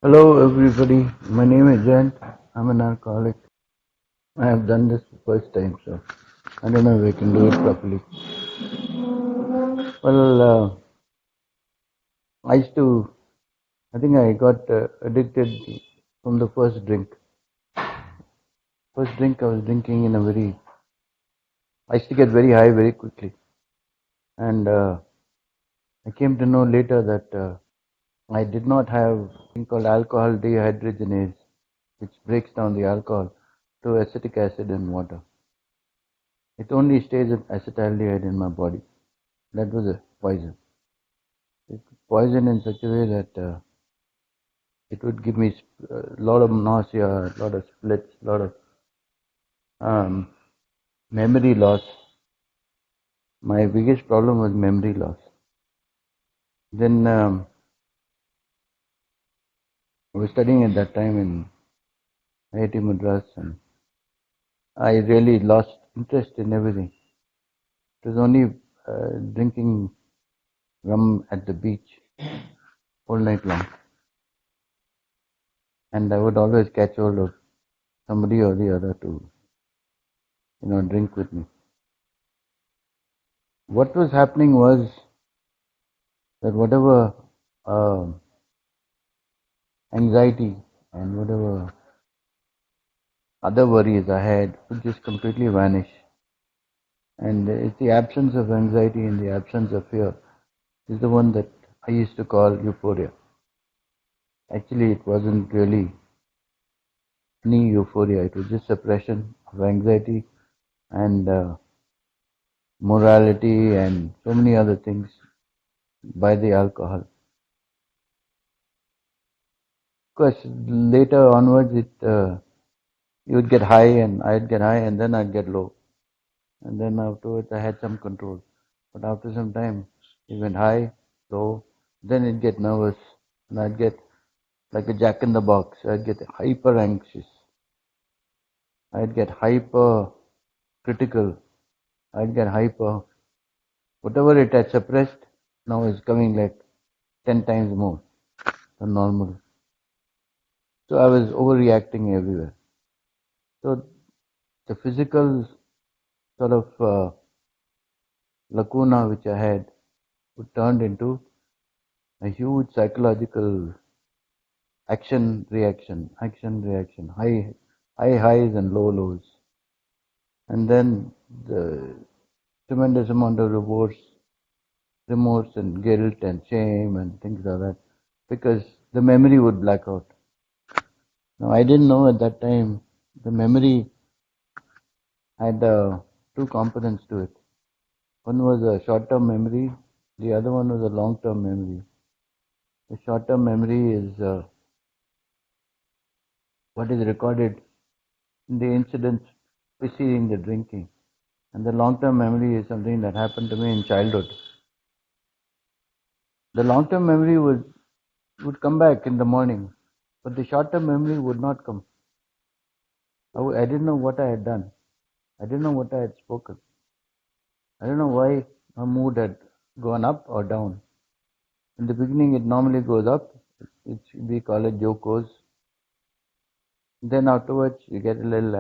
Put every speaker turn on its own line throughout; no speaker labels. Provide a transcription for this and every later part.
Hello everybody, my name is Jayant. I'm an alcoholic. I have done this first time, so I don't know if I can do it properly. Well, I used to, I think I got addicted from the first drink. First drink I was drinking in a very, I used to get very high very quickly. And I came to know later that I did not have a thing called alcohol dehydrogenase, which breaks down the alcohol to acetic acid in water. It only stays at acetaldehyde in my body. That was a poison. It poison in such a way that it would give me a lot of nausea, a lot of splits, a lot of um, memory loss. My biggest problem was memory loss. Then I was studying at that time in IIT Madras, and I really lost interest in everything. It was only drinking rum at the beach all night long, and I would always catch hold of somebody or the other to, drink with me. What was happening was that whatever uh, anxiety and whatever other worries I had would just completely vanish. And it's the absence of anxiety and the absence of fear is the one that I used to call euphoria. Actually, it wasn't really any euphoria, it was just suppression of anxiety and morality and so many other things by the alcohol. Of course, later onwards, you would get high and I'd get high and then I'd get low. And then afterwards I had some control. But after some time, it went high, low, then it'd get nervous, and I'd get like a jack in the box. I'd get hyper anxious. I'd get hyper critical. I'd get hyper. Whatever it had suppressed now is coming like 10 times more than normal. So I was overreacting everywhere. So the physical sort of lacuna which I had would turned into a huge psychological action reaction, high highs and low lows. And then the tremendous amount of remorse and guilt and shame and things like that, because the memory would black out. Now I didn't know at that time the memory had two components to it. One was a short-term memory, the other one was a long-term memory. The short-term memory is what is recorded in the incidents preceding the drinking. And the long-term memory is something that happened to me in childhood. The long-term memory would come back in the morning, but the short-term memory would not come. I didn't know what I had done. I didn't know what I had spoken. I don't know why my mood had gone up or down. In the beginning, it normally goes up. We call it jokos. Then afterwards, you get a little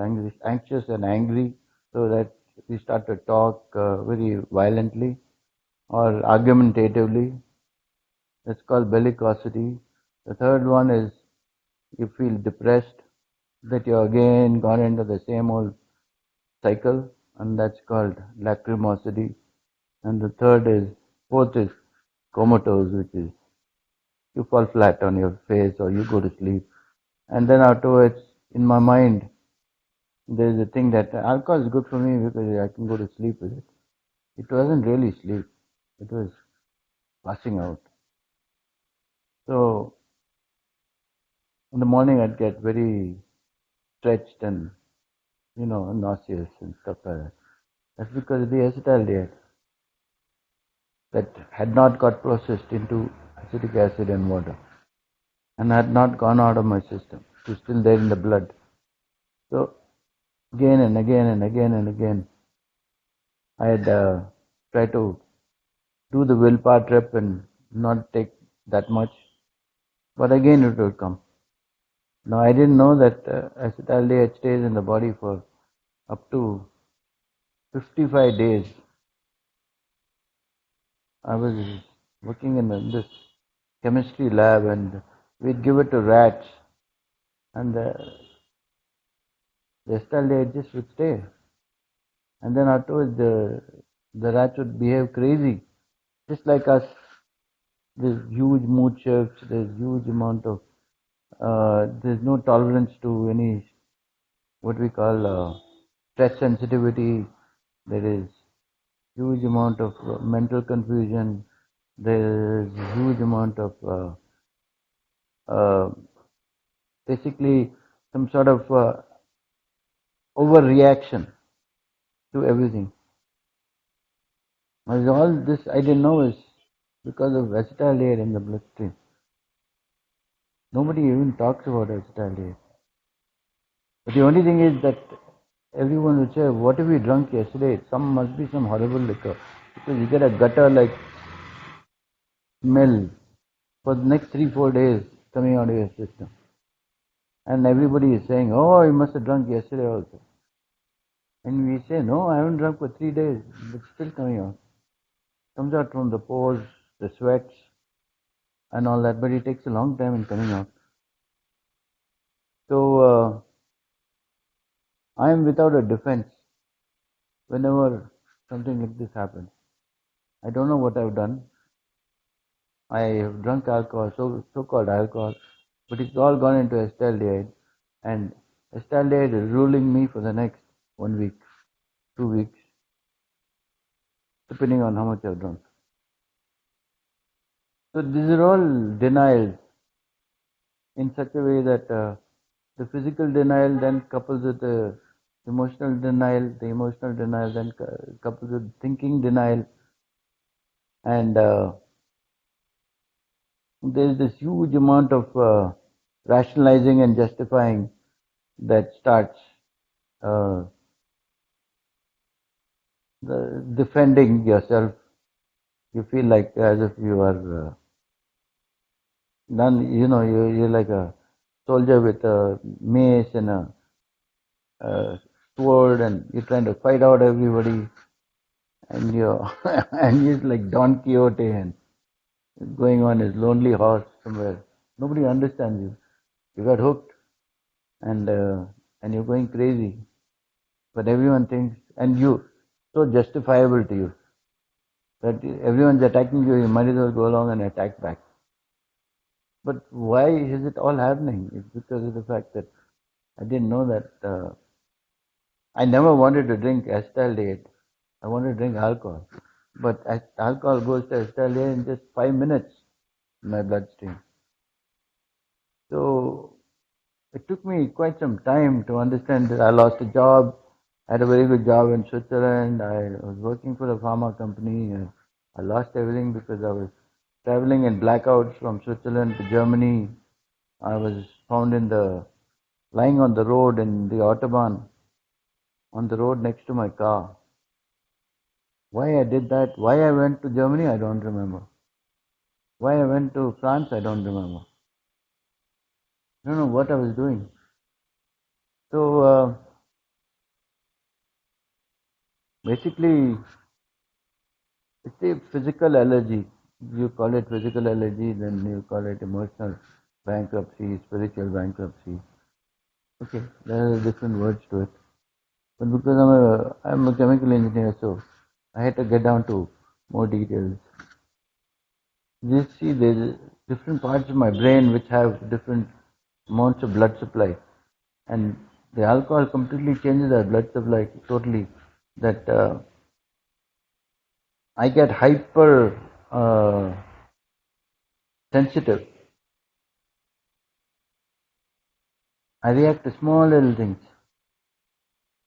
anxious and angry, so that we start to talk very violently or argumentatively. That's called bellicosity. The third one is you feel depressed, that you're again gone into the same old cycle, and that's called lacrimosity. And fourth is comatose, which is you fall flat on your face or you go to sleep. And then afterwards, in my mind, there's a thing that alcohol is good for me because I can go to sleep with it. It wasn't really sleep, it was passing out. So in the morning, I'd get very stretched and, nauseous and stuff like that. That's because of the acetaldehyde that had not got processed into acetic acid and water and had not gone out of my system. It was still there in the blood. So again and again and again and again, I had tried to do the willpower trip and not take that much, but again it would come. Now I didn't know that acetaldehyde stays in the body for up to 55 days. I was working in this chemistry lab and we'd give it to rats and the acetaldehyde just would stay. And then afterwards the rats would behave crazy, just like us. There's huge mood shifts, there's huge amount of, there's no tolerance to any, what we call stress sensitivity. There is huge amount of mental confusion. There is huge amount of basically some sort of overreaction to everything. All this I didn't know is because of acetaldehyde in the bloodstream. Nobody even talks about acetaldehyde. But the only thing is that everyone would say, "What have you drunk yesterday? Some must be some horrible liquor," because you get a gutter-like smell for the next 3-4 days coming out of your system, and everybody is saying, "Oh, you must have drunk yesterday also," and we say, "No, I haven't drunk for 3 days, but it's still coming out." Comes out from the pores, the sweats, and all that, but it takes a long time in coming out. So I am without a defense whenever something like this happens. I don't know what I've done. I have drunk alcohol, so-called alcohol, but it's all gone into acetaldehyde, and acetaldehyde is ruling me for the next 1 week, 2 weeks, depending on how much I've drunk. So these are all denials in such a way that the physical denial then couples with the emotional denial then couples with thinking denial, and there's this huge amount of rationalizing and justifying that starts defending yourself. You feel like as if you are you're like a soldier with a mace and a sword, and you're trying to fight out everybody, and you're and he's like Don Quixote and going on his lonely horse somewhere. Nobody understands you. You got hooked, and you're going crazy. But everyone thinks, and you so justifiable to you that everyone's attacking you. You might as well go along and attack back. But why is it all happening? It's because of the fact that I didn't know that I never wanted to drink acetaldehyde. I wanted to drink alcohol. But alcohol goes to acetaldehyde in just 5 minutes in my bloodstream. So it took me quite some time to understand that I lost a job. I had a very good job in Switzerland. I was working for a pharma company. I lost everything because I was traveling in blackouts from Switzerland to Germany. I was found lying on the road in the Autobahn, on the road next to my car. Why I did that, why I went to Germany, I don't remember. Why I went to France, I don't remember. I don't know what I was doing. So basically, it's a physical allergy. You call it physical allergy, then you call it emotional bankruptcy, spiritual bankruptcy. Okay, there are different words to it. But because I'm a chemical engineer, so I had to get down to more details. You see, there's different parts of my brain which have different amounts of blood supply, and the alcohol completely changes that blood supply totally. That I get hyper sensitive. I react to small little things,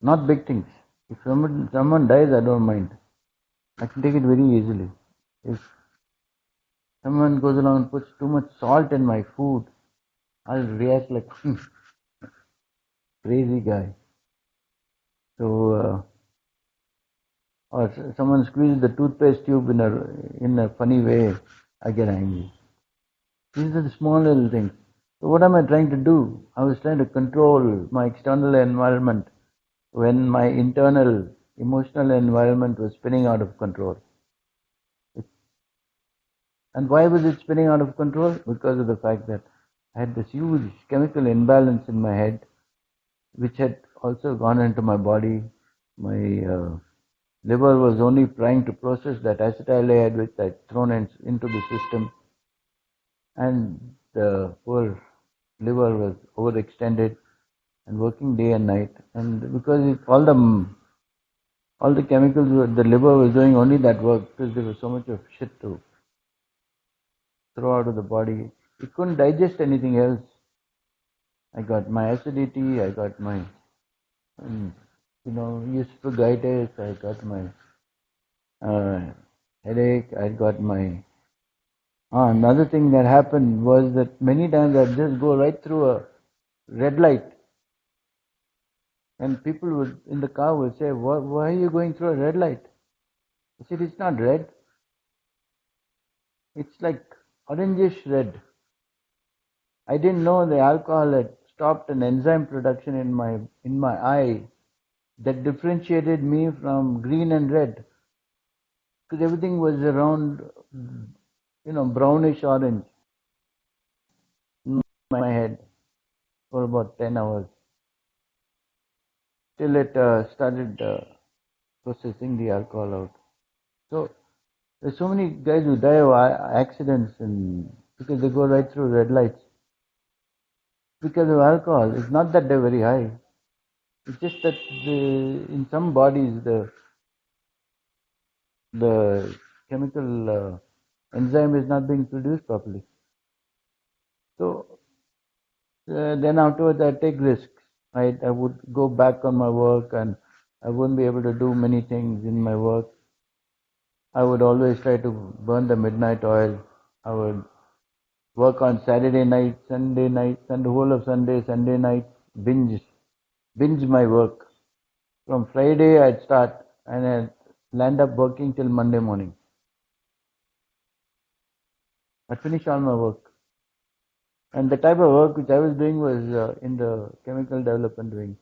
not big things. If someone dies, I don't mind. I can take it very easily. If someone goes along and puts too much salt in my food, I'll react like crazy guy. So, or someone squeezes the toothpaste tube in a funny way, I get angry. These are the small little things. So what am I trying to do? I was trying to control my external environment when my internal emotional environment was spinning out of control. And why was it spinning out of control? Because of the fact that I had this huge chemical imbalance in my head, which had also gone into my body. My liver was only trying to process that acetyl which I'd thrown into the system, and the poor liver was overextended and working day and night. And because all the chemicals the liver was doing only that work because there was so much of shit to throw out of the body. It couldn't digest anything else. I got my acidity, I got my, esophagitis, I got my headache, I got my. Another thing that happened was that many times I'd just go right through a red light, and people would in the car would say, "Why are you going through a red light?" I said, "It's not red. It's like orangish red." I didn't know the alcohol had stopped an enzyme production in my eye that differentiated me from green and red, because everything was around, brownish orange in my head for about 10 hours till it started processing the alcohol out. So there's so many guys who die of accidents and because they go right through red lights because of alcohol. It's not that they're very high. It's just that in some bodies the chemical enzyme is not being produced properly. So then afterwards I take risks. I would go back on my work and I wouldn't be able to do many things in my work. I would always try to burn the midnight oil. I would work on Saturday nights, Sunday nights, and the whole of Sunday night, binge my work. From Friday I'd start and I'd land up working till Monday morning. I'd finish all my work. And the type of work which I was doing was in the chemical development wing.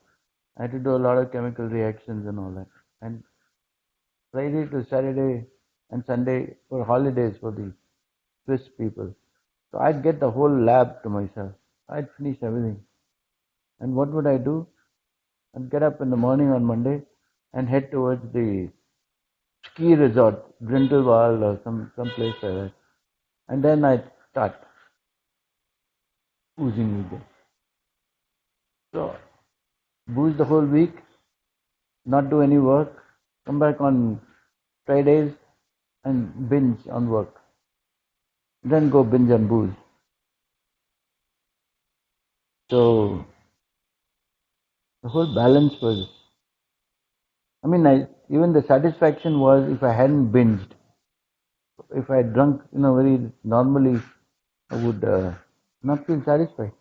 I had to do a lot of chemical reactions and all that. And Friday to Saturday and Sunday were holidays for the Swiss people. So I'd get the whole lab to myself. I'd finish everything. And what would I do? I'd get up in the morning on Monday and head towards the ski resort, Grindelwald or some place like that. And then I'd start boozing with them. So booze the whole week, not do any work, come back on Fridays and binge on work. Then go binge on booze. So the whole balance was, even the satisfaction was if I hadn't binged. If I had drunk, very normally, I would not feel satisfied.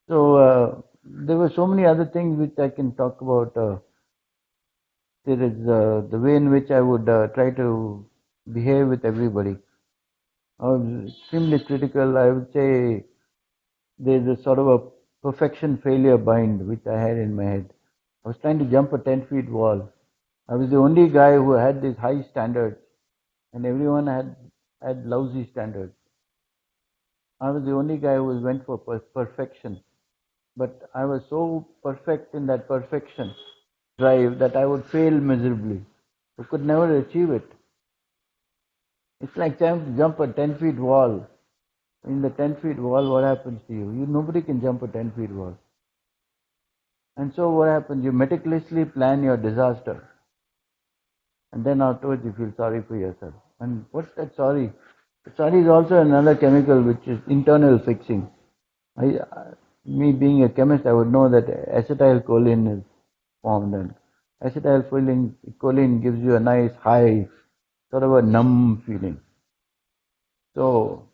So there were so many other things which I can talk about. There is the way in which I would try to behave with everybody. I was extremely critical. I would say there's a sort of a perfection failure bind which I had in my head. I was trying to jump a 10 feet wall. I was the only guy who had these high standards, and everyone had lousy standards. I was the only guy who went for perfection. But I was so perfect in that perfection drive that I would fail miserably. I could never achieve it. It's like trying to jump a 10 feet wall. In the 10 feet wall, what happens to you? Nobody can jump a 10 feet wall. And so what happens? You meticulously plan your disaster. And then afterwards you feel sorry for yourself. And what's that sorry? Sorry is also another chemical which is internal fixing. Me being a chemist, I would know that acetylcholine is formed, and acetylcholine gives you a nice high, sort of a numb feeling. So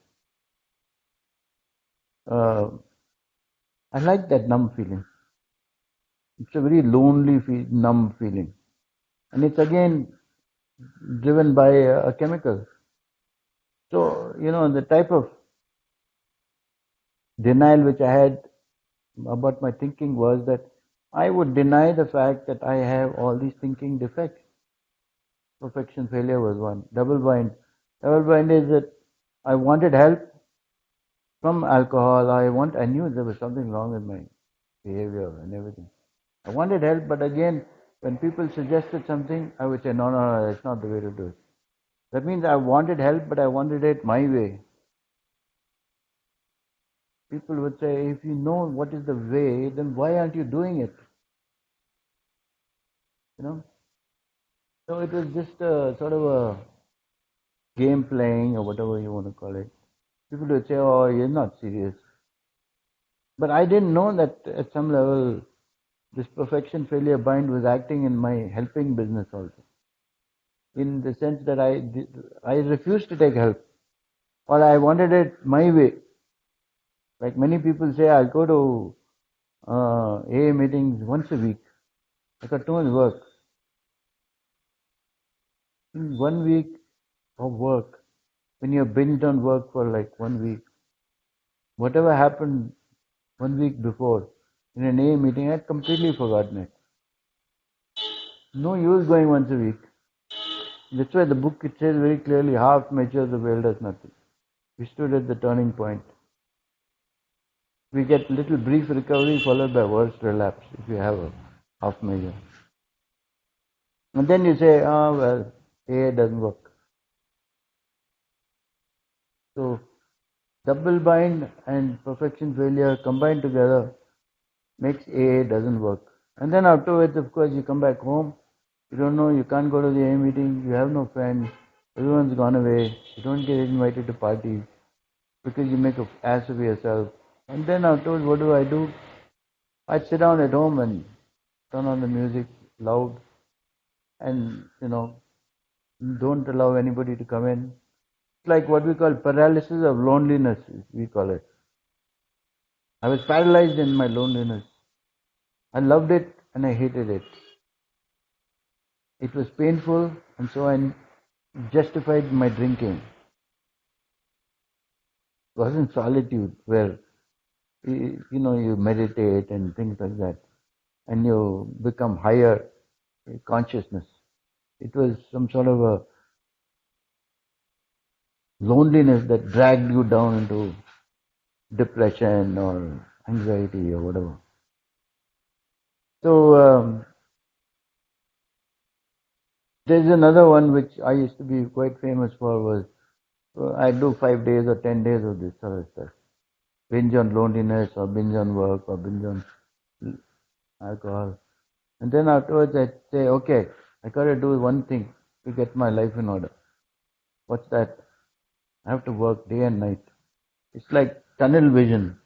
I like that numb feeling. It's a very lonely, numb feeling, and it's again driven by a chemical. So the type of denial which I had about my thinking was that I would deny the fact that I have all these thinking defects. Perfection failure was one. Double bind. Double bind is that I wanted help from alcohol. I knew there was something wrong with my behavior and everything. I wanted help, but again, when people suggested something, I would say, no, no, no, that's not the way to do it. That means I wanted help, but I wanted it my way. People would say, if you know what is the way, then why aren't you doing it? You know? So it was just a sort of a game playing or whatever you want to call it. People would say, oh, you're not serious. But I didn't know that at some level, this perfection failure bind was acting in my helping business also. In the sense that I refused to take help, or I wanted it my way. Like many people say, I'll go to AA meetings once a week. I got too much work. In 1 week of work, when you're binged on work for like 1 week, whatever happened 1 week before in an AA meeting, I'd completely forgotten it. No use going once a week. That's why the book it says very clearly, half measures the world does nothing. We stood at the turning point. We get little brief recovery followed by worse relapse if you have a half measure. And then you say, oh well, AA doesn't work. So double bind and perfection failure combined together makes AA doesn't work. And then afterwards, of course, you come back home, you don't know, you can't go to the AA meeting, you have no friends, everyone's gone away, you don't get invited to parties because you make an ass of yourself. And then afterwards, what do? I'd sit down at home and turn on the music loud and, don't allow anybody to come in. It's like what we call paralysis of loneliness, we call it. I was paralyzed in my loneliness. I loved it and I hated it. It was painful and so I justified my drinking. It wasn't solitude where, you meditate and things like that and you become higher consciousness. It was some sort of a loneliness that dragged you down into depression or anxiety or whatever. So there's another one which I used to be quite famous for was I do 5 days or 10 days of this sort of stuff. Binge on loneliness or binge on work or binge on alcohol. And then afterwards I say, okay, I gotta do one thing to get my life in order. What's that? I have to work day and night. It's like tunnel vision.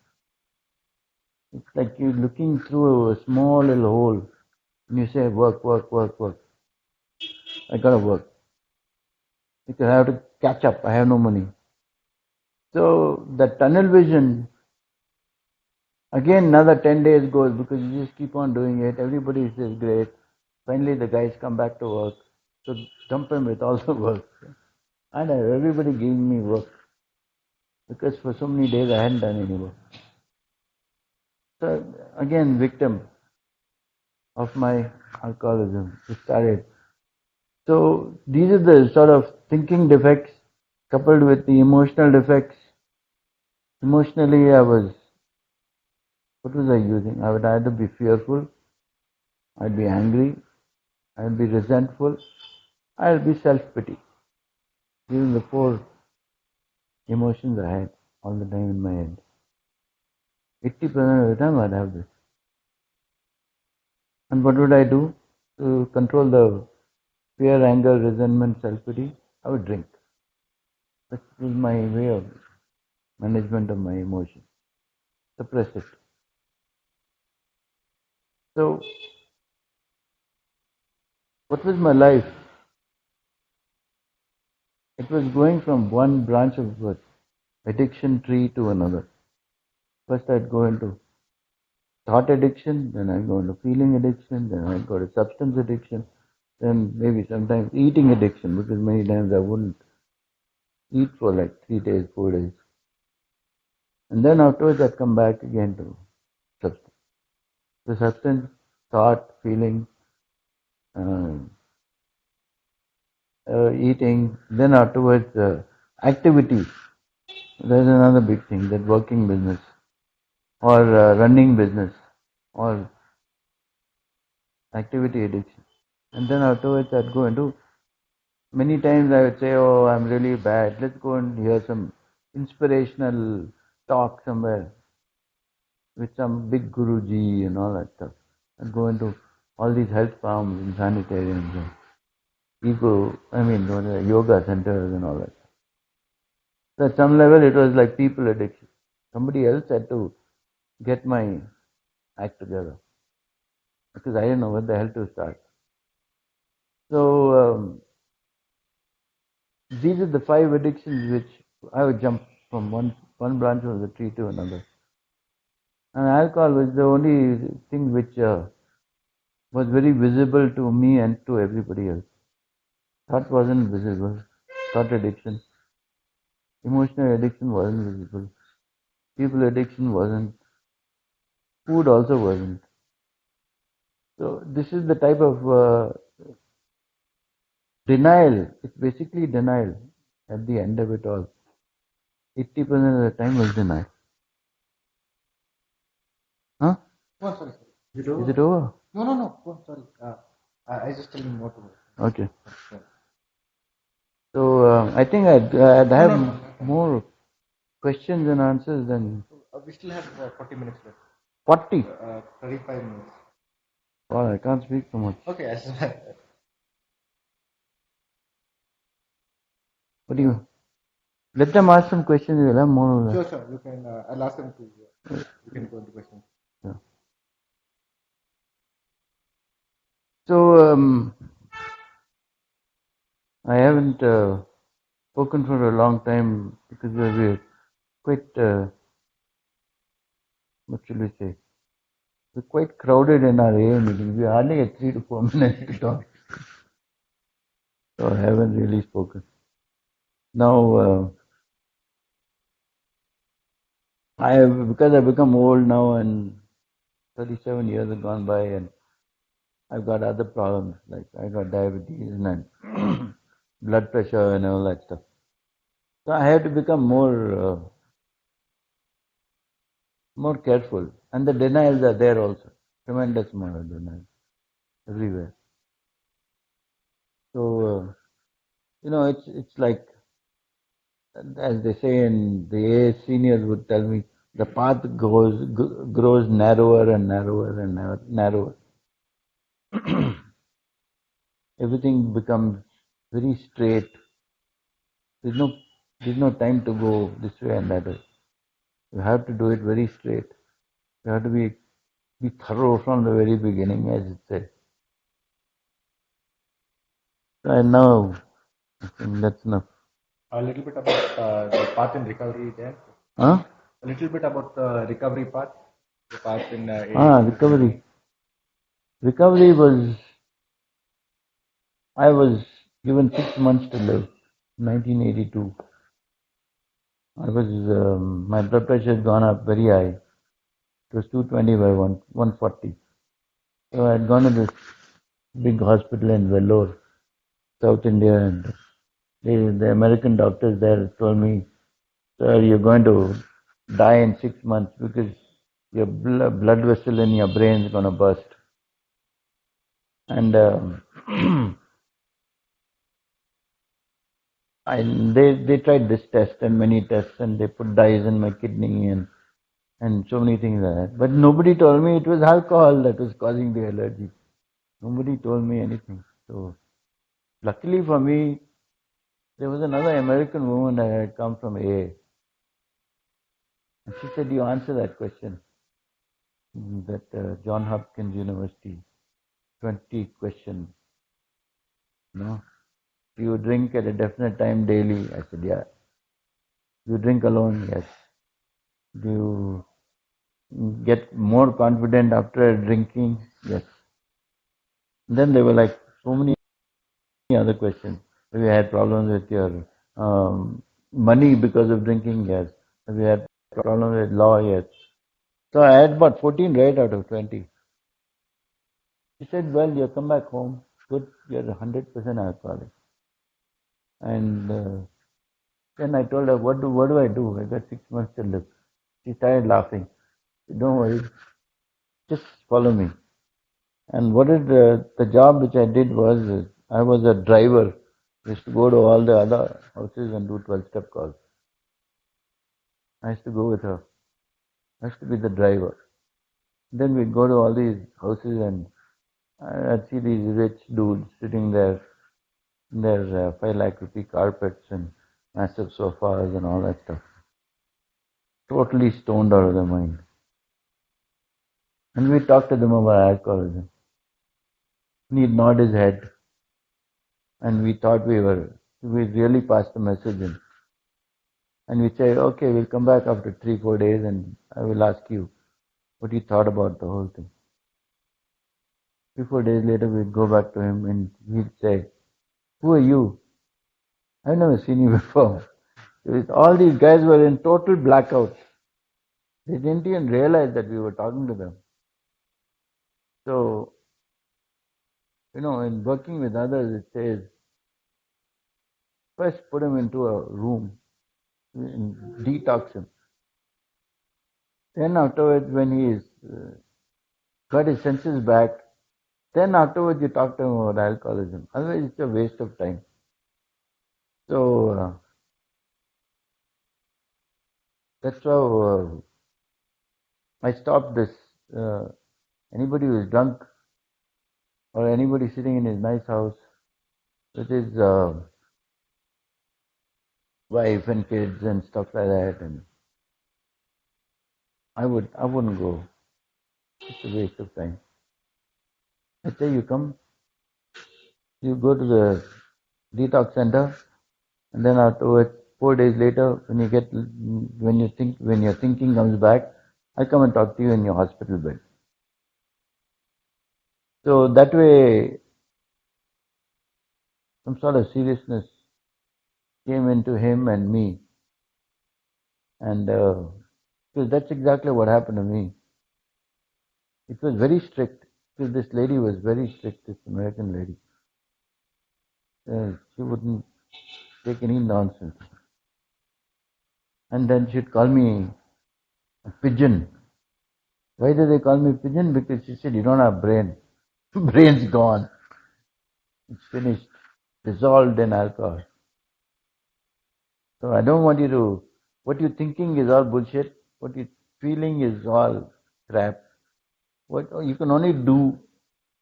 It's like you're looking through a small little hole and you say, work, work, work, work. I gotta work. Because I have to catch up. I have no money. So the tunnel vision, again another 10 days goes because you just keep on doing it. Everybody says great. Finally the guys come back to work. So dump him with all the work. And everybody giving me work. Because for so many days I hadn't done any work. So again, victim of my alcoholism. It started. So these are the sort of thinking defects coupled with the emotional defects. Emotionally, what was I using? I would either be fearful, I'd be angry, I'd be resentful, I'd be self-pity. These are the 4 emotions I had all the time in my head. 80% of the time I'd have this. And what would I do to control the fear, anger, resentment, self-pity? I would drink. That was my way of management of my emotion. Suppress it. So, what was my life? It was going from one branch of addiction tree to another. First I'd go into thought addiction, then I'd go into feeling addiction, then I'd go to substance addiction, then maybe sometimes eating addiction, because many times I wouldn't eat for like 3 days, 4 days. And then afterwards I'd come back again to substance. The substance, thought, feeling, uh, eating, then afterwards activity. There's another big thing, that working business or running business or activity addiction. And then afterwards I'd go into, many times I would say, oh, I'm really bad. Let's go and hear some inspirational talk somewhere with some big Guruji and all that stuff. I'd go into all these health farms and sanitariums and yoga centers and all that. So at some level it was like people addiction. Somebody else had to get my act together because I didn't know where the hell to start. So these are the 5 addictions which I would jump from one branch of the tree to another. And alcohol was the only thing which was very visible to me and to everybody else. Thought wasn't visible. Thought addiction. Emotional addiction wasn't visible. People addiction wasn't. Food also wasn't. So this is the type of denial. It's basically denial at the end of it all. 80% of the time was denial. Huh?
Oh, sorry.
Is it over?
No. Oh, sorry. I just tell him what to do.
Okay. So I think I'd have more questions and answers than.
We still have 40 minutes left.
40?
35 minutes.
Well, I can't speak so much.
Okay.
What do you? Let them ask some questions. We'll have more.
Sure. You can. I'll ask them to. You can go into questions.
Yeah. So I haven't spoken for a long time because we're quite. What should we say? We're quite crowded in our AA meetings. We hardly get 3 to 4 minutes to talk. So I haven't really spoken. Now, because I've become old now and 37 years have gone by and I've got other problems, like I got diabetes and blood pressure and all that stuff. So I have to become more careful. And the denials are there also. Tremendous amount of denials everywhere. So, it's like, as they say in the AA seniors would tell me, the path grows narrower and narrower and narrower. Everything becomes very straight. There's no time to go this way and that way. You have to do it very straight. You have to be thorough from the very beginning, as it says. And now, I think that's enough.
A little bit about the path in recovery there.
Huh?
A little bit about the recovery path. The path in.
Recovery. Recovery was. I was given 6 months to live. 1982. My blood pressure had gone up very high. It was 220 by 140. So I had gone to this big hospital in Vellore, South India, and the American doctors there told me, sir, you're going to die in 6 months because your blood vessel in your brain is going to burst. And they tried this test and many tests, and they put dyes in my kidney and so many things like that. But nobody told me it was alcohol that was causing the allergy. Nobody told me anything. So luckily for me, there was another American woman that had come from AA. And she said, you answer that question. That John Hopkins University, 20 questions. No? Do you drink at a definite time daily? I said, yeah. Do you drink alone? Yes. Do you get more confident after drinking? Yes. And then there were like so many other questions. Have you had problems with your money because of drinking? Yes. Have you had problem with law, yes. So I had about 14 right out of 20. He said, well, you come back home, good, you're 100% alcoholic. And then I told her, what do I do? I got 6 months to live. She started laughing. Said, don't worry, just follow me. And what is the job which I did was, I was a driver. I used to go to all the other houses and do 12-step calls. I used to go with her. I used to be the driver. Then we'd go to all these houses and I'd see these rich dudes sitting there in their 5 lakh rupee carpets and massive sofas and all that stuff. Totally stoned out of their mind. And we talked to them about alcoholism. And he'd nod his head. And we thought we really passed the message in. And we say, okay, we'll come back after 3-4 days and I will ask you what you thought about the whole thing. 3-4 days later, we'd go back to him and he'd say, who are you? I've never seen you before. All these guys were in total blackout. They didn't even realize that we were talking to them. So, in working with others, it says, first put him into a room and detox him. Then afterwards, when he's got his senses back, then afterwards you talk to him about alcoholism. Otherwise, it's a waste of time. So, that's how I stopped this. Anybody who is drunk or anybody sitting in his nice house with his wife and kids and stuff like that, and I wouldn't go. It's a waste of time. I say you come, you go to the detox center, and then afterwards, 4 days later, when your thinking comes back, I come and talk to you in your hospital bed. So that way, some sort of seriousness came into him and me, and because that's exactly what happened to me. It was very strict, because this lady was very strict, this American lady. She wouldn't take any nonsense. And then she'd call me a pigeon. Why do they call me pigeon? Because she said, you don't have brain. Brain's gone. It's finished. Dissolved in alcohol. So I don't want you to, what you're thinking is all bullshit. What you're feeling is all crap. What you can only do,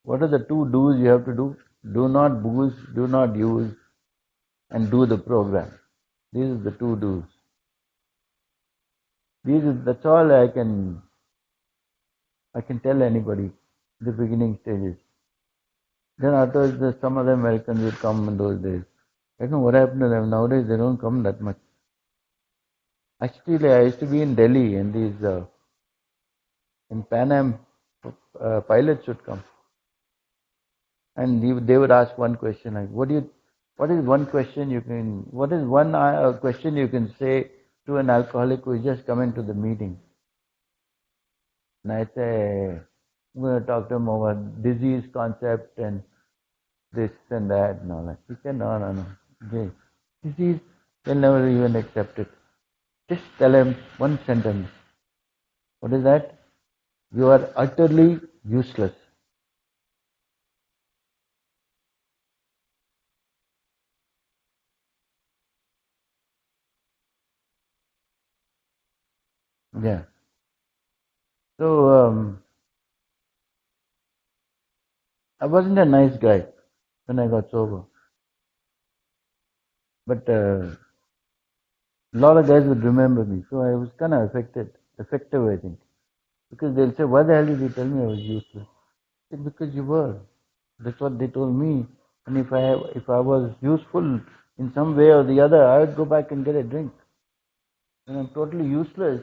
what are the 2 do's you have to do? Do not booze, do not use, and do the program. These are the 2 do's. That's all I can tell anybody in the beginning stages. Then afterwards, some other Americans would come in those days. I don't know what happened to them. Nowadays, they don't come that much. Actually, I used to be in Delhi, and these in Pan Am pilots would come, and they would ask one question like, what is one question you can say to an alcoholic who is just coming to the meeting? And I say, I'm going to talk to him about disease concept and this and that and all that. He said, no. Okay. Disease, they'll never even accept it. Just tell him one sentence. What is that? You are utterly useless. Yeah. So, I wasn't a nice guy when I got sober. But a lot of guys would remember me. So I was kind of effective, I think. Because they'll say, why the hell did you tell me I was useless? I said, because you were. That's what they told me. And if I was useful in some way or the other, I would go back and get a drink. And I'm totally useless.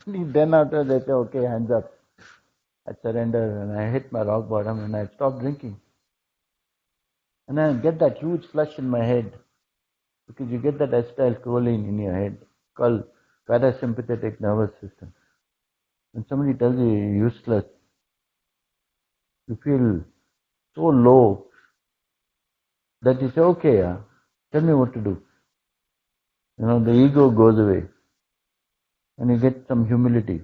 Then after they say, okay, hands up. I surrender and I hit my rock bottom and I stop drinking. And I get that huge flush in my head because you get that acetylcholine in your head, skull, parasympathetic nervous system. When somebody tells you you're useless, you feel so low that you say, okay, tell me what to do. The ego goes away and you get some humility.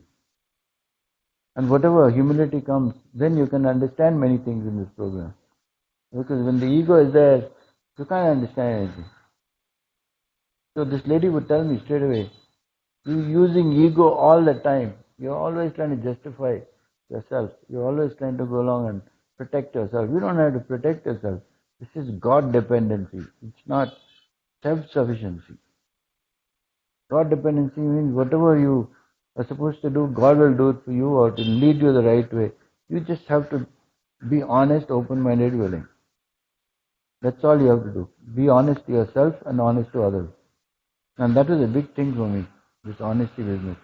And whatever humility comes, then you can understand many things in this program. Because when the ego is there, you can't understand anything. So this lady would tell me straight away, you're using ego all the time. You're always trying to justify yourself. You're always trying to go along and protect yourself. You don't have to protect yourself. This is God dependency. It's not self-sufficiency. God dependency means whatever you are supposed to do, God will do it for you or to lead you the right way. You just have to be honest, open-minded, willing. That's all you have to do. Be honest to yourself and honest to others. And that was a big thing for me, this honesty business.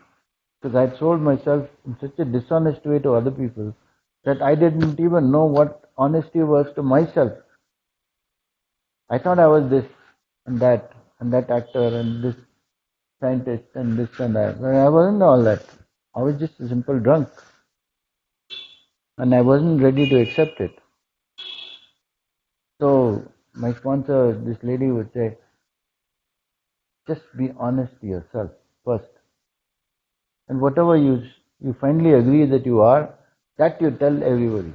Because I sold myself in such a dishonest way to other people that I didn't even know what honesty was to myself. I thought I was this and that actor and this scientist and this and that. But I wasn't all that. I was just a simple drunk. And I wasn't ready to accept it. So my sponsor, this lady would say, just be honest to yourself first. And whatever you finally agree that you are, that you tell everybody.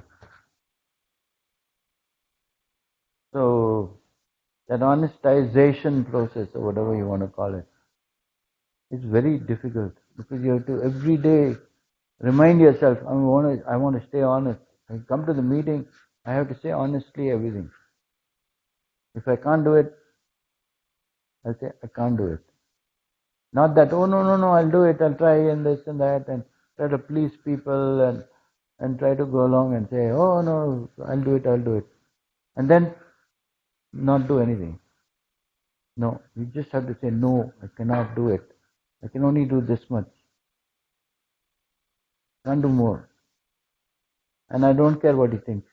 So that honestization process or whatever you want to call it is very difficult because you have to every day remind yourself, I want to stay honest. I come to the meeting, I have to say honestly everything. If I can't do it, I'll say I can't do it. Not that, oh no, I'll do it, I'll try and this and that and try to please people and try to go along and say, oh no, I'll do it. And then not do anything. No, you just have to say, no, I cannot do it. I can only do this much. Can't do more. And I don't care what he thinks.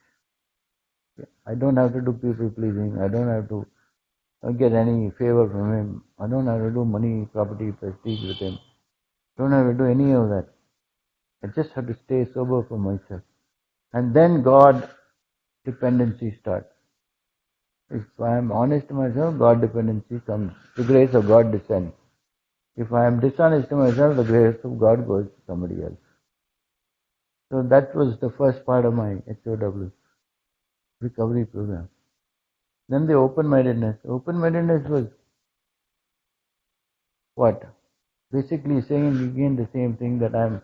I don't have to do people pleasing. I don't have to get any favor from him. I don't have to do money, property, prestige with him. Don't have to do any of that. I just have to stay sober for myself. And then God dependency starts. If I am honest to myself, God dependency comes. The grace of God descends. If I am dishonest to myself, the grace of God goes to somebody else. So that was the first part of my HOW recovery program. Then the open-mindedness. Open-mindedness was what? Basically saying again the same thing, that I'm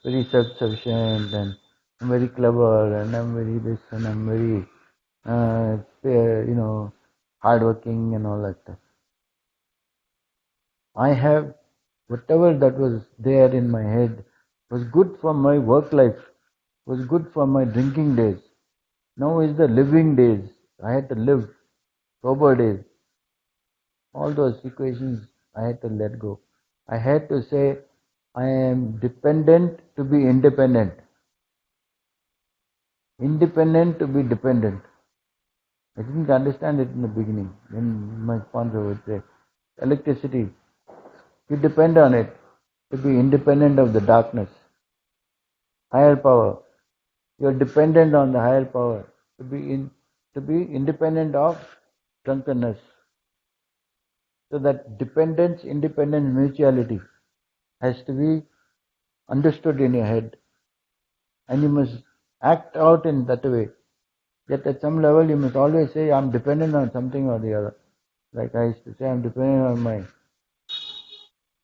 very self-sufficient and I'm very clever and I'm very this and I'm very, hardworking and all that stuff. I have whatever that was there in my head was good for my work life, was good for my drinking days. Now is the living days. I had to live sober days. All those equations I had to let go. I had to say, I am dependent to be independent. Independent to be dependent. I didn't understand it in the beginning. When my sponsor would say, electricity, you depend on it to be independent of the darkness. Higher power, you're dependent on the higher power to be independent of drunkenness. So that dependence, independence, mutuality has to be understood in your head. And you must act out in that way. Yet at some level you must always say, I'm dependent on something or the other. Like I used to say, I'm dependent on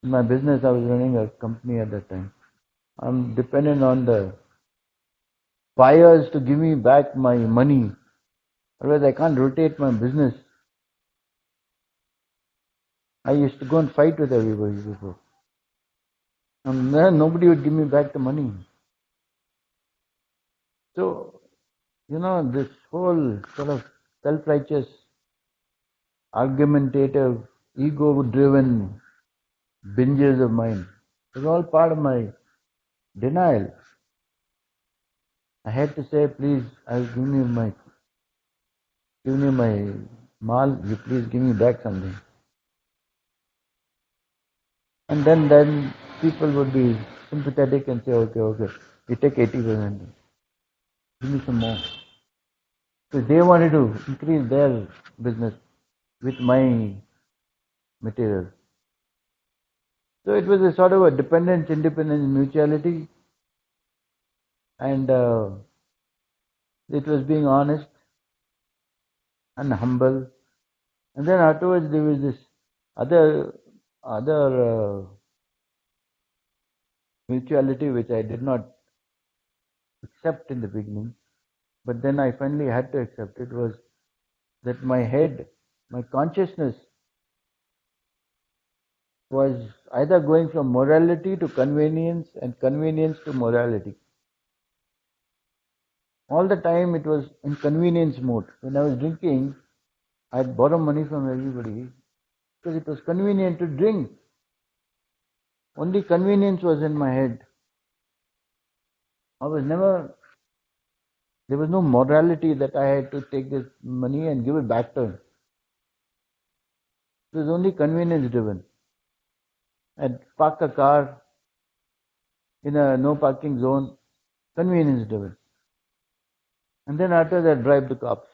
my business. I was running a company at that time. I'm dependent on the buyers to give me back my money. Otherwise I can't rotate my business. I used to go and fight with everybody before. And then nobody would give me back the money. So, this whole sort of self-righteous, argumentative, ego-driven binges of mine was all part of my denial. I had to say, please, I've given you my mal, you please give me back something. And then people would be sympathetic and say, okay, you take 80%, give me some more. So they wanted to increase their business with my material. So it was a sort of a dependence, independence, mutuality, and it was being honest and humble. And then afterwards there was this other mutuality which I did not accept in the beginning, but then I finally had to accept it, was that my head, my consciousness was either going from morality to convenience and convenience to morality. All the time it was in convenience mode. When I was drinking, I'd borrow money from everybody because it was convenient to drink. Only convenience was in my head. There was no morality that I had to take this money and give it back to him. It was only convenience driven. I'd park a car in a no parking zone, convenience driven. And then after that, drive the cops.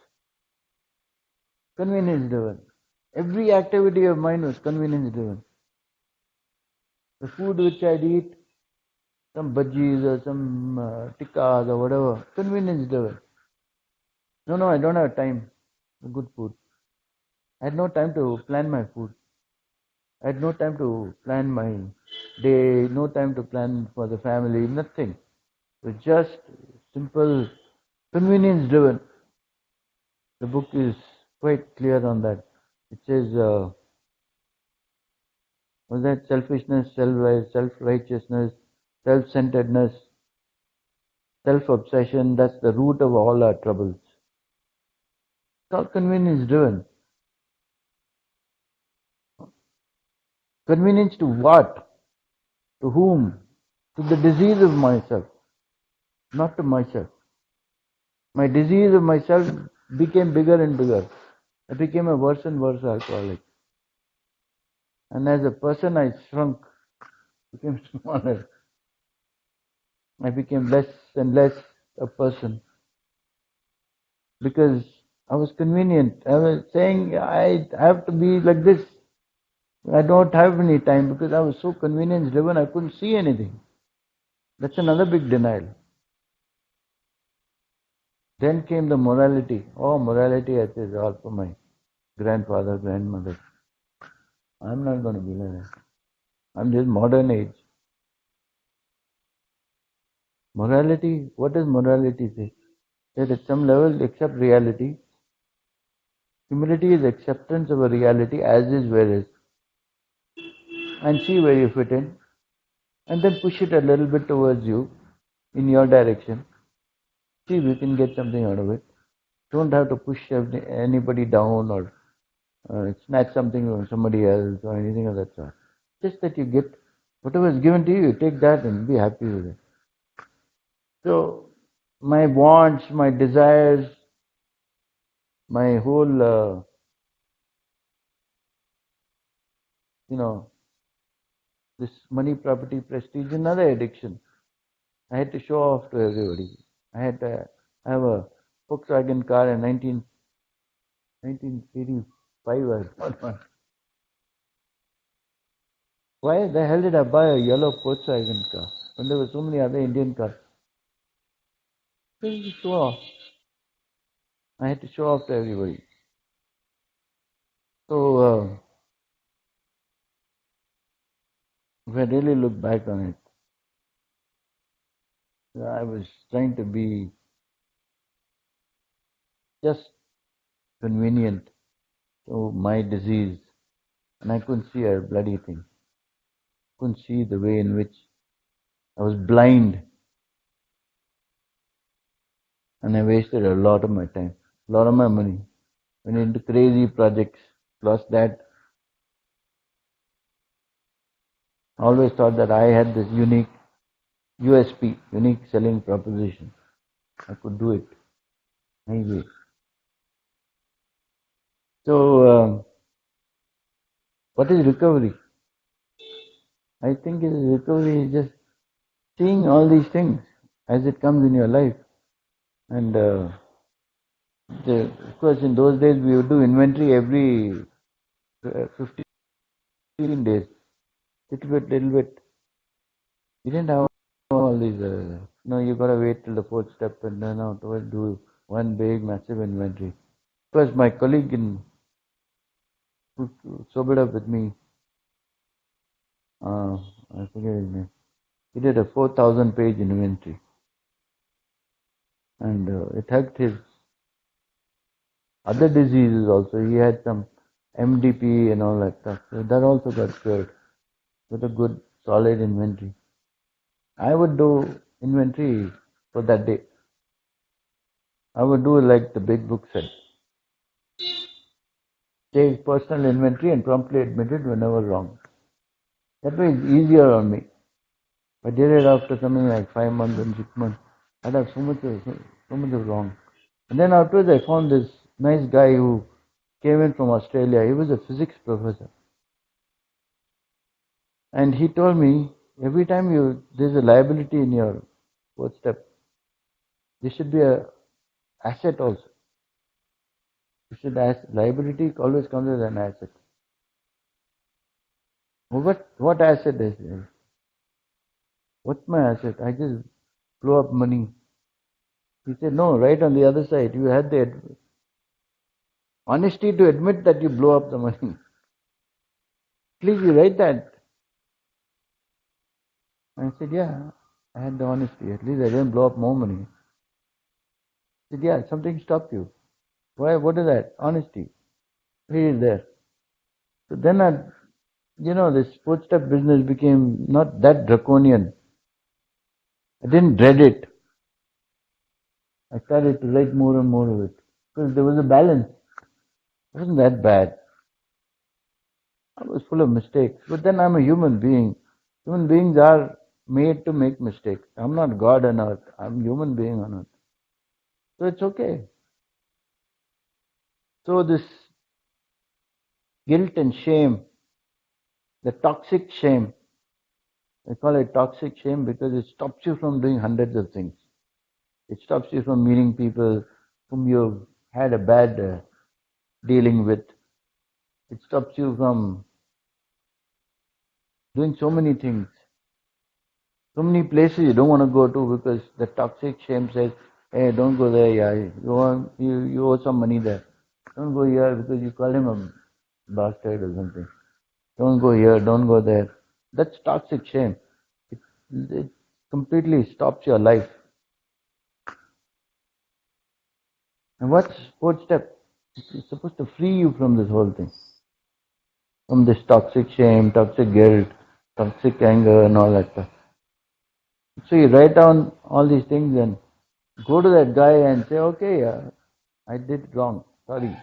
Convenience driven. Every activity of mine was convenience driven. The food which I'd eat, some bhajis or some tikkas or whatever, convenience driven. No, I don't have time for good food. I had no time to plan my food. I had no time to plan my day, no time to plan for the family, nothing. It was just simple, convenience driven. The book is quite clear on that. It says, was that selfishness, self-righteousness, self-centeredness, self-obsession, that's the root of all our troubles. It's all convenience driven. Convenience to what? To whom? To the disease of myself, not to myself. My disease of myself became bigger and bigger. I became a worse and worse alcoholic. And as a person, I shrunk, became smaller. I became less and less a person because I was convenient. I was saying I have to be like this. I don't have any time because I was so convenience driven, I couldn't see anything. That's another big denial. Then came the morality. Oh, morality, I said, all for my grandfather, grandmother. I'm not going to be like that. I'm just modern age. Morality, what does morality say? That at some level accept reality. Humility is acceptance of a reality as is where is, and see where you fit in, and then push it a little bit towards you in your direction. See if you can get something out of it. Don't have to push anybody down or snatch something from somebody else or anything of that sort. Just that you get whatever is given to you, you take that and be happy with it. So my wants, my desires, my whole, this money, property, prestige, another addiction. I had to show off to everybody. I had to have a Volkswagen car in 1985. I bought one. Why the hell did I buy a yellow Volkswagen car when there were so many other Indian cars? Just to show off. I had to show off to everybody. So if I really look back on it, I was trying to be just convenient to my disease, and I couldn't see a bloody thing. Couldn't see the way in which I was blind, and I wasted a lot of my time, a lot of my money, went into crazy projects, lost that. I always thought that I had this unique USP, unique selling proposition. I could do it my way. So, what is recovery? I think recovery is just seeing all these things as it comes in your life. And of course, in those days, we would do inventory every 15 days, little bit. We didn't have all these, you gotta wait till the fourth step and then out do one big, massive inventory. Plus, my colleague who sobered up with me, uh, I forget his name, he did a 4,000 page inventory. And it helped his other diseases also. He had some MDP and all that stuff. So that also got cured with a good, solid inventory. I would do inventory for that day. I would do like the big book said. Take personal inventory and promptly admit it whenever wrong. That way it's easier on me. I did it after something like 5 months and 6 months. I'd have so much of wrong. And then afterwards I found this nice guy who came in from Australia. He was a physics professor. And he told me every time there's a liability in your fourth step, there should be a asset also. Liability always comes as an asset. What asset is it? What's my asset? I just blow up money. He said, no, right on the other side, you had the honesty to admit that you blow up the money. Please, you write that. I said, yeah, I had the honesty. At least I didn't blow up more money. He said, yeah, something stopped you. Why? What is that? Honesty. He is there. So then this footstep business became not that draconian. I didn't dread it. I started to like more and more of it. Because there was a balance. It wasn't that bad. I was full of mistakes. But then I'm a human being. Human beings are made to make mistakes. I'm not God on earth. I'm a human being on earth. So it's okay. So this guilt and shame, the toxic shame, I call it toxic shame because it stops you from doing hundreds of things. It stops you from meeting people whom you've had a bad dealing with. It stops you from doing so many things. So many places you don't want to go to because the toxic shame says, hey, don't go there, yeah. You owe some money there. Don't go here because you call him a bastard or something. Don't go here, don't go there. That's toxic shame. It completely stops your life. And what's fourth step? It's supposed to free you from this whole thing. From this toxic shame, toxic guilt, toxic anger and all that stuff. So you write down all these things and go to that guy and say, okay, I did wrong. Sorry.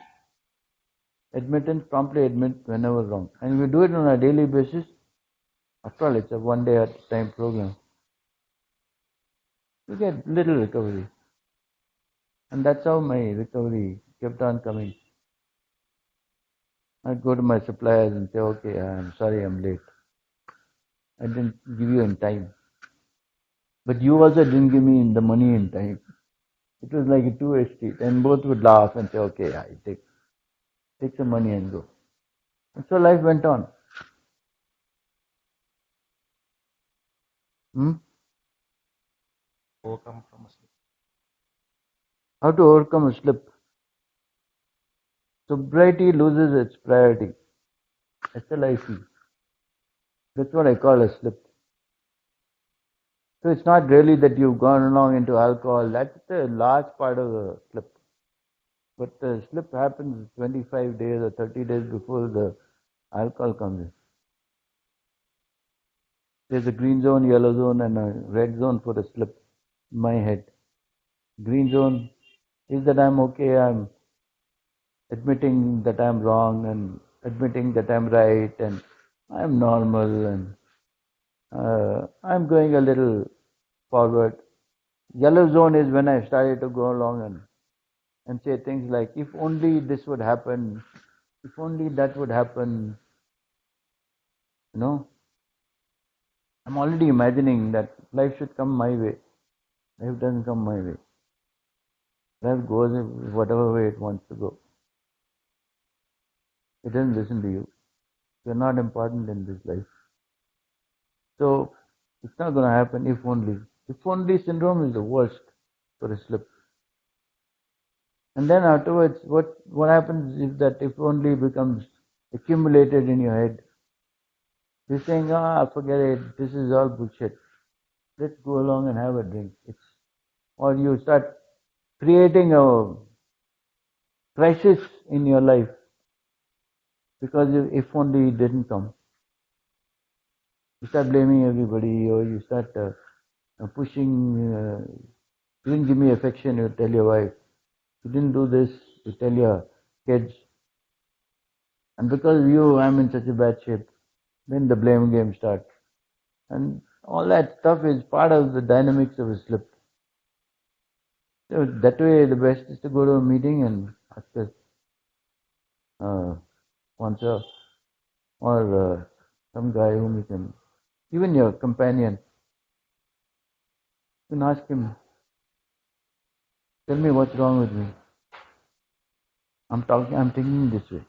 Admittance, promptly admit whenever wrong. And we do it on a daily basis. After all, it's a one day at a time program. You get little recovery. And that's how my recovery kept on coming. I'd go to my suppliers and say, okay, I'm sorry I'm late. I didn't give you in time. But you also didn't give me the money in time. It was like a two-way street. And both would laugh and say, okay, I take some money and go. And so life went on.
Overcome from a slip.
How to overcome a slip? Sobriety loses its priority. SLIP. That's what I call a slip. So it's not really that you've gone along into alcohol. That's the large part of the slip. But the slip happens 25 days or 30 days before the alcohol comes in. There's a green zone, yellow zone, and a red zone for the slip in my head. Green zone is that I'm okay, I'm admitting that I'm wrong and admitting that I'm right and I'm normal and I'm going a little forward. Yellow zone is when I started to go along and say things like, if only this would happen, if only that would happen, you know. I'm already imagining that life should come my way. Life doesn't come my way. Life goes whatever way it wants to go. It doesn't listen to you. You're not important in this life. So it's not going to happen if only. If only syndrome is the worst for a slip. And then afterwards, what happens is that if only becomes accumulated in your head. You're saying, forget it, this is all bullshit. Let's go along and have a drink. Or you start creating a crisis in your life because if only it didn't come. You start blaming everybody, or you start pushing, you didn't give me affection, you tell your wife. You didn't do this, you tell your kids. And because of you, I'm in such a bad shape. Then the blame game starts. And all that stuff is part of the dynamics of a slip. So that way, the best is to go to a meeting and ask a sponsor or some guy whom you can, even your companion, you can ask him, tell me what's wrong with me. I'm thinking this way.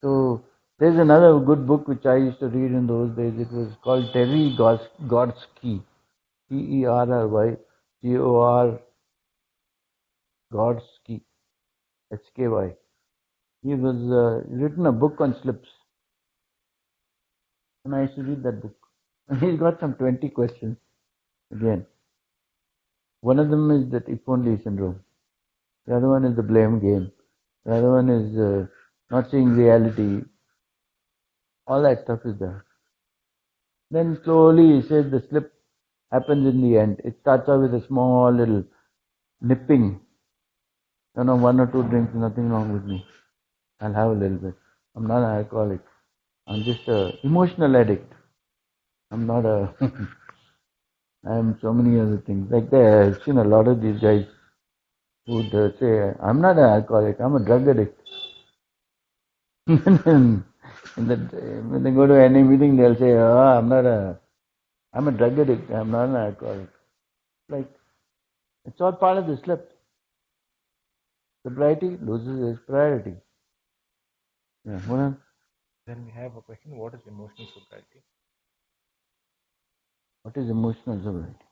So there's another good book which I used to read in those days. It was called Terry Gorsky, Terry Gorsky, SKY. He was written a book on slips, and I used to read that book. And he's got some 20 questions again. One of them is that if only syndrome. The other one is the blame game. The other one is not seeing reality. All that stuff is there. Then slowly he says the slip happens in the end. It starts off with a small little nipping. One or two drinks, nothing wrong with me. I'll have a little bit. I'm not an alcoholic. I'm just a emotional addict. I'm not a. I'm so many other things. Like that, I've seen a lot of these guys who would say, I'm not an alcoholic. I'm a drug addict. And when they go to any meeting, they'll say, I'm a drug addict. I'm not an alcoholic. Like, it's all part of the slip. Sobriety loses its priority. Yeah, what else?
Then we have a question: what is emotional sobriety?
What is emotional sobriety?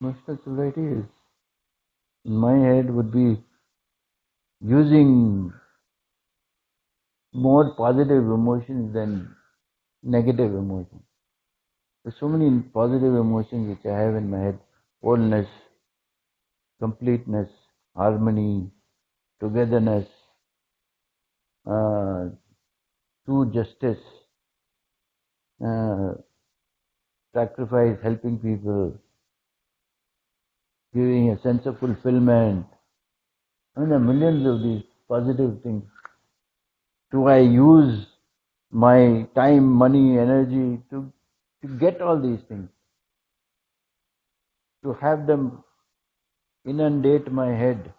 Emotional sobriety is, in my head, would be using more positive emotions than negative emotions. There's so many positive emotions which I have in my head: wholeness, completeness, harmony, togetherness, true justice, uh, sacrifice, helping people, giving a sense of fulfillment. I mean, there are millions of these positive things. Do I use my time, money, energy to get all these things? To have them inundate my head?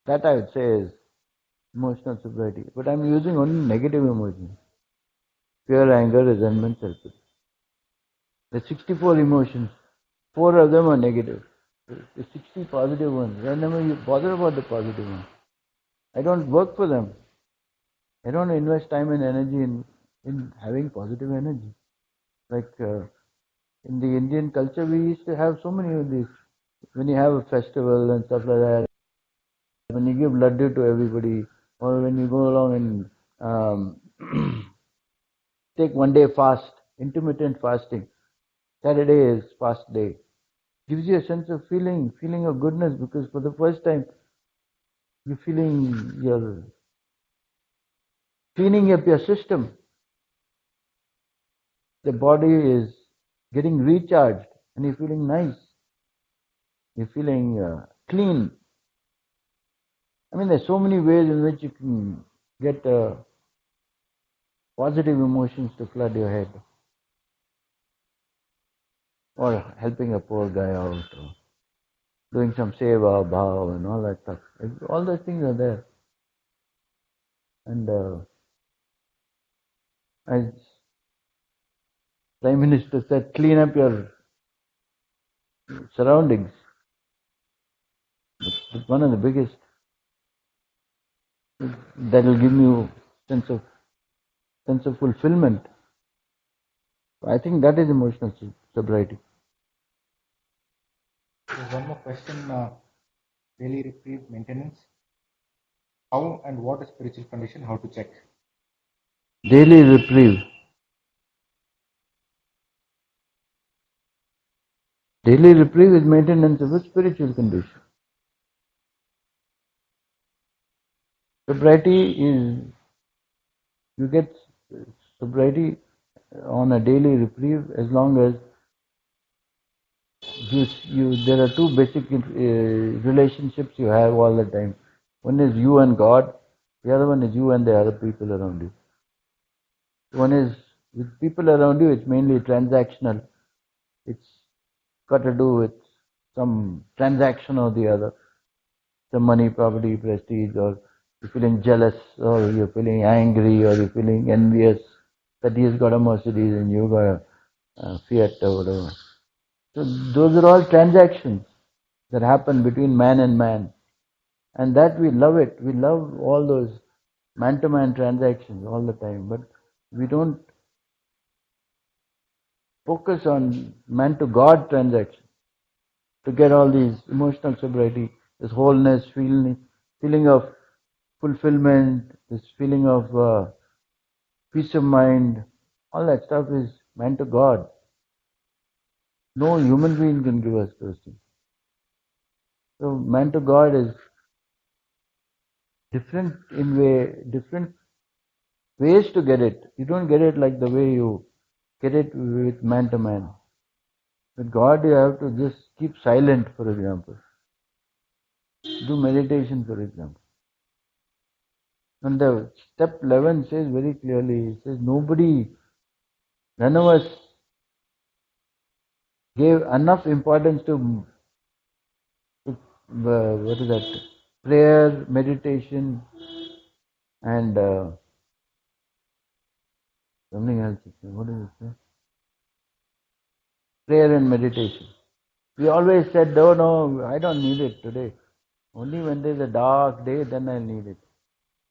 That I would say is emotional sobriety. But I'm using only negative emotions: fear, anger, resentment, self-pity. There's 64 emotions. 4 of them are negative. The 60 positive ones. Whenever you bother about the positive ones, I don't work for them. I don't invest time and energy in having positive energy. Like in the Indian culture, we used to have so many of these. When you have a festival and stuff like that, when you give laddu to everybody, or when you go along and take one day fast, intermittent fasting. Saturday is fast day. Gives you a sense of feeling of goodness, because for the first time you're cleaning up your system. The body is getting recharged and you're feeling nice. You're feeling clean. I mean, there's so many ways in which you can get positive emotions to flood your head. Or helping a poor guy out, or doing some seva, bhav, and all that stuff. All those things are there. And Prime Minister said, clean up your surroundings. It's one of the biggest. That will give you sense of fulfillment. I think that is emotional sobriety.
There's one more question. Daily reprieve maintenance. How and what is spiritual condition? How to check?
Daily reprieve. Daily reprieve is maintenance of a spiritual condition. Sobriety is, you get sobriety on a daily reprieve as long as there are two basic relationships you have all the time. One is you and God, the other one is you and the other people around you. One is with people around you, it's mainly transactional. It's got to do with some transaction or the other, some money, property, prestige, or you're feeling jealous, or you're feeling angry, or you're feeling envious that he's got a Mercedes and you got a Fiat or whatever. So those are all transactions that happen between man and man. And that we love it. We love all those man-to-man transactions all the time. But we don't focus on man-to-God transactions to get all these emotional sobriety, this wholeness, feeling of fulfillment, this feeling of peace of mind. All that stuff is man to God. No human being can give us those things. So man to God is different ways to get it. You don't get it like the way you get it with man to man. With God, you have to just keep silent, for example. Do meditation, for example. And the step 11 says very clearly, it says none of us gave enough importance to what is that? Prayer, meditation, and something else. What is it? Prayer and meditation. We always said, no, I don't need it today. Only when there's a dark day, then I need it.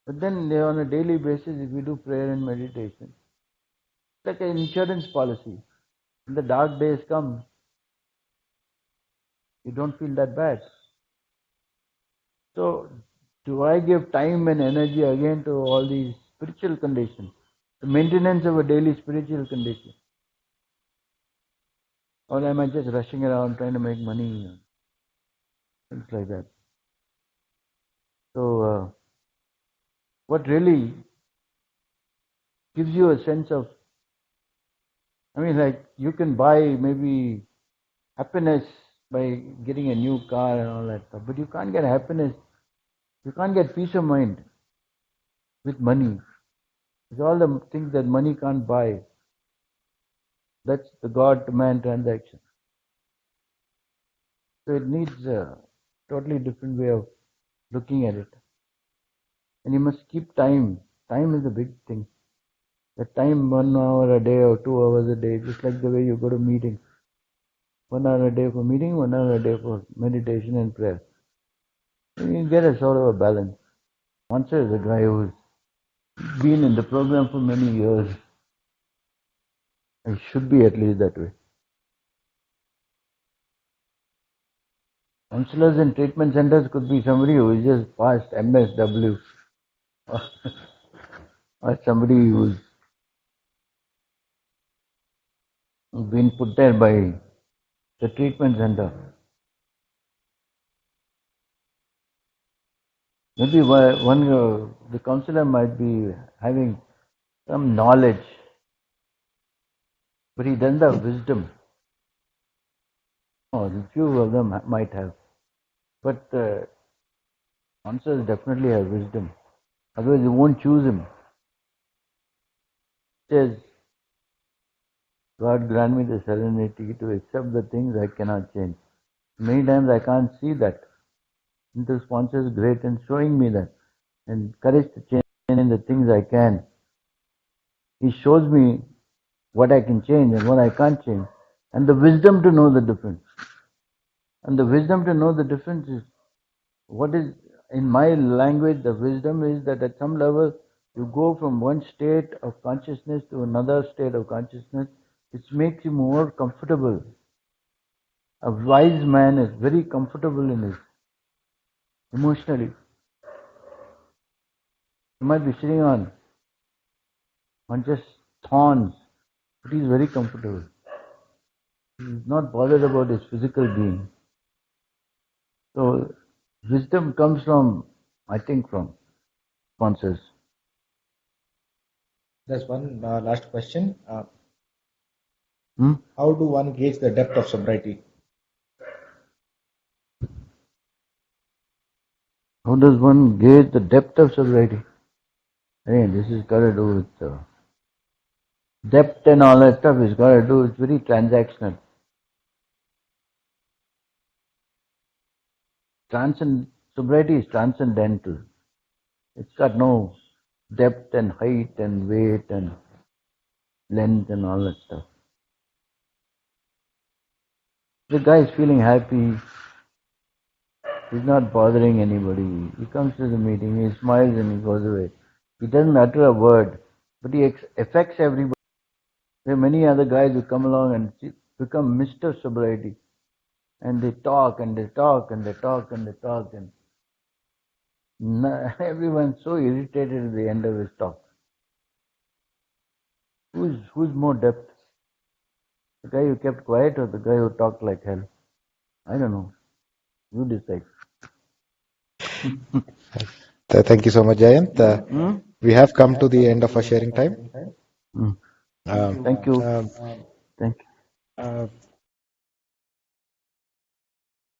But then on a daily basis, if we do prayer and meditation, it's like an insurance policy. When the dark days come, you don't feel that bad. So, do I give time and energy again to all these spiritual conditions? The maintenance of a daily spiritual condition? Or am I just rushing around trying to make money? Things like that. So, what really gives you a sense of, like you can buy maybe happiness by getting a new car and all that stuff, but you can't get happiness, you can't get peace of mind with money. It's all the things that money can't buy. That's the God to man transaction. So it needs a totally different way of looking at it. And you must keep time. Time is a big thing. The time, 1 hour a day or 2 hours a day, just like the way you go to meeting. 1 hour a day for meeting, 1 hour a day for meditation and prayer. You get a sort of a balance. Sponsor is a guy who's been in the program for many years. It should be at least that way. Counselors in treatment centers could be somebody who is just past MSW or somebody who's been put there by the treatment center. Maybe the counselor might be having some knowledge, but he doesn't have wisdom. Oh, a few of them might have, but counselors definitely have wisdom. Otherwise, you won't choose him. It says, God grant me the serenity to accept the things I cannot change. Many times I can't see that. And the sponsor is great in showing me that. And courage to change the things I can. He shows me what I can change and what I can't change, and the wisdom to know the difference. And the wisdom to know the difference is what is, in my language, the wisdom is that at some level you go from one state of consciousness to another state of consciousness, which makes you more comfortable. A wise man is very comfortable in his emotionally. He might be sitting on just thorns, but he's very comfortable. He's not bothered about his physical being. So wisdom comes from, I think, from sponsors.
There's one last question.
Hmm?
How do one gauge the depth of sobriety?
How does one gauge the depth of sobriety? Hey, this has got to do with depth and all that stuff. It's got to do. It's very transactional. Sobriety is transcendental. It's got no depth and height and weight and length and all that stuff. The guy is feeling happy. He's not bothering anybody. He comes to the meeting, he smiles and he goes away. He doesn't utter a word, but he affects everybody. There are many other guys who come along and become Mr. Sobriety. And they talk and they talk and they talk and they talk, and everyone's so irritated at the end of his talk. Who's more depth? The guy who kept quiet or the guy who talked like hell? I don't know. You decide.
Thank you so much, Jayant. We have come to the end of our sharing time.
Thank you. Thank you.